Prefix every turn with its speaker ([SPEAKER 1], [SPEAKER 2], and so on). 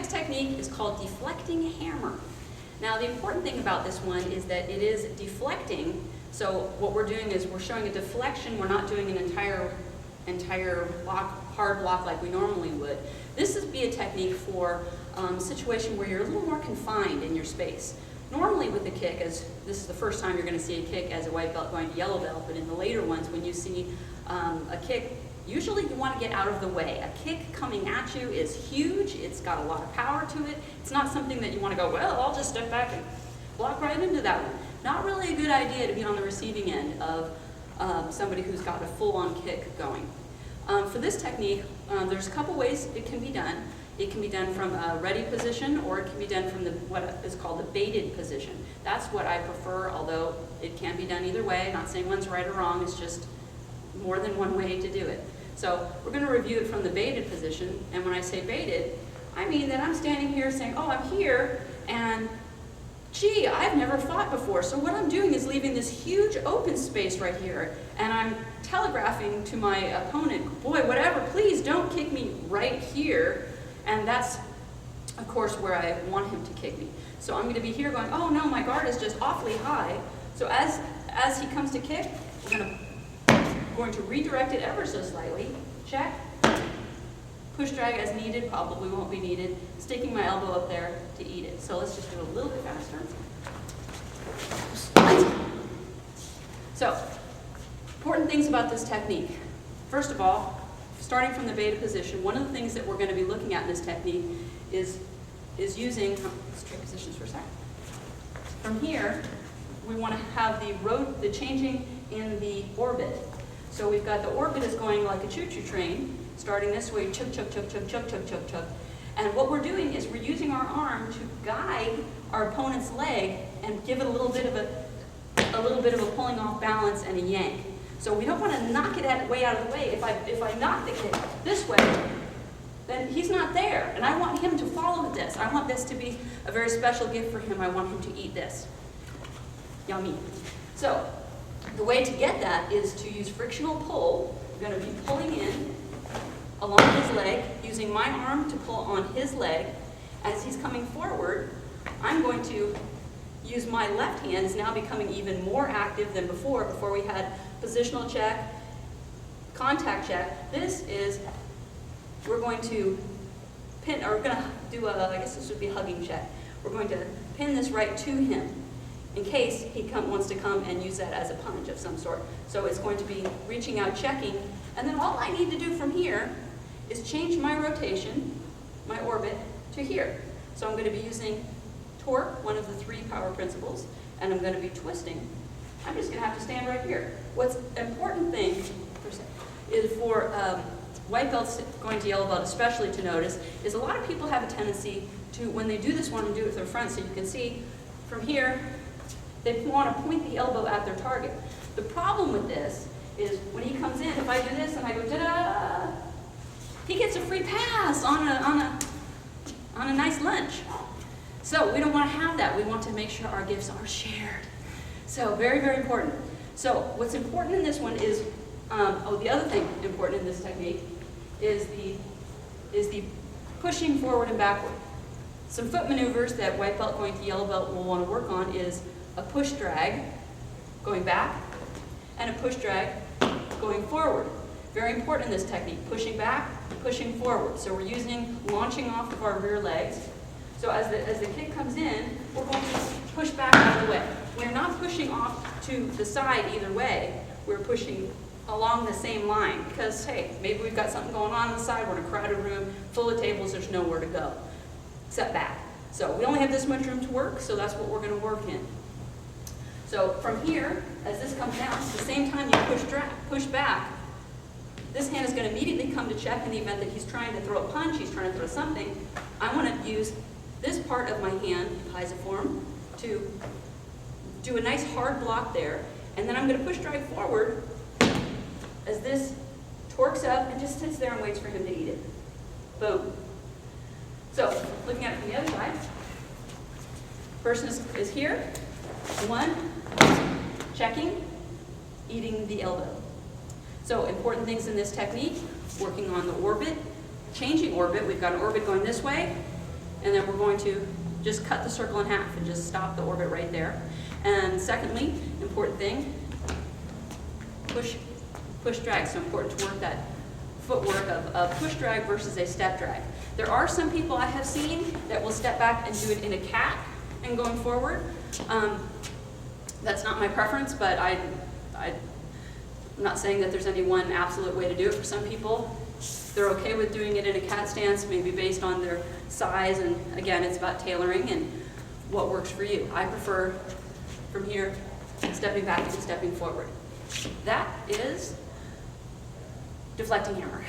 [SPEAKER 1] next technique is called deflecting hammer. Now the important thing about this one is that it is deflecting, so what we're doing is we're showing a deflection, we're not doing an entire block, hard block like we normally would. This would be a technique for a situation where you're a little more confined in your space. Normally with the kick, as this is the first time you're going to see a kick as a white belt going to yellow belt, but in the later ones when you see a kick, usually you want to get out of the way. A kick coming at you is huge, it's got a lot of power to it. It's not something that you want to go, well, I'll just step back and block right into that one. Not really a good idea to be on the receiving end of somebody who's got a full-on kick going. For this technique, there's a couple ways it can be done. It can be done from a ready position, or it can be done from what is called the baited position. That's what I prefer, although it can be done either way. Not saying one's right or wrong, it's just more than one way to do it. So we're going to review it from the baited position, and when I say baited, I mean that I'm standing here saying, oh, I'm here, and gee, I've never fought before, so what I'm doing is leaving this huge open space right here, and I'm telegraphing to my opponent, boy, whatever, please don't kick me right here. And that's, of course, where I want him to kick me. So I'm going to be here going, oh no, my guard is just awfully high. So as he comes to kick, we're going to redirect it ever so slightly. Check. Push drag as needed, probably won't be needed. Sticking my elbow up there to eat it. So let's just do it a little bit faster. So, important things about this technique. First of all, starting from the baited position, one of the things that we're going to be looking at in this technique is using, let's trade positions for a second. From here, we want to have the changing in the orbit. So we've got the orbit is going like a choo-choo train, starting this way, chug, chug, chug, chug, chug, chug, chug, chug. And what we're doing is we're using our arm to guide our opponent's leg and give it a little bit of a pulling off balance and a yank. So we don't want to knock it way out of the way. If I knock the kick this way, then he's not there. And I want him to follow this. I want this to be a very special gift for him. I want him to eat this. Yummy. So the way to get that is to use frictional pull. I'm going to be pulling in along his leg, using my arm to pull on his leg. As he's coming forward, I'm going to use my left hand, is now becoming even more active than before. Before we had positional check, contact check. This is, we're going to pin, or we're going to do I guess this would be a hugging check. We're going to pin this right to him in case he wants to come and use that as a punch of some sort. So it's going to be reaching out, checking, and then all I need to do from here is change my rotation, my orbit, to here. So I'm going to be using torque, one of the 3 power principles, and I'm going to be twisting. I'm just going to have to stand right here. What's important thing is for white belts going to yellow belt especially to notice is a lot of people have a tendency to, when they do this one, do it with their front, so you can see from here, they want to point the elbow at their target. The problem with this is when he comes in, if I do this and I go da-da, he gets a free pass on a nice lunch. So we don't want to have that. We want to make sure our gifts are shared. So very, very important. So what's important in this one is, the other thing important in this technique is the pushing forward and backward. Some foot maneuvers that white belt going to yellow belt will want to work on is a push drag going back and a push drag going forward. Very important in this technique, pushing back, pushing forward. So we're launching off of our rear legs. So as the kick comes in, we're going to push back out of the way. We're not pushing off to the side either way. We're pushing along the same line because, hey, maybe we've got something going on the side. We're in a crowded room full of tables. There's nowhere to go except back. So we only have this much room to work, so that's what we're going to work in. So from here, as this comes down, at the same time you push back, this hand is going to immediately come to check in the event that he's trying to throw a punch, he's trying to throw something. I want to use this part of my hand, piezoform, to do a nice hard block there, and then I'm going to push drag forward as this torques up and just sits there and waits for him to eat it. Boom. So, looking at it from the other side, person is here, 1, checking, eating the elbow. So, important things in this technique, working on the orbit, changing orbit. We've got an orbit going this way, and then we're going to just cut the circle in half and just stop the orbit right there. And secondly, important thing, push drag. So important to work that footwork of push drag versus a step drag. There are some people I have seen that will step back and do it in a cat and going forward. That's not my preference, but I'm not saying that there's any one absolute way to do it. For some people, they're okay with doing it in a cat stance, maybe based on their size, and again, it's about tailoring and what works for you. I prefer from here, stepping back and stepping forward. That is deflecting hammer.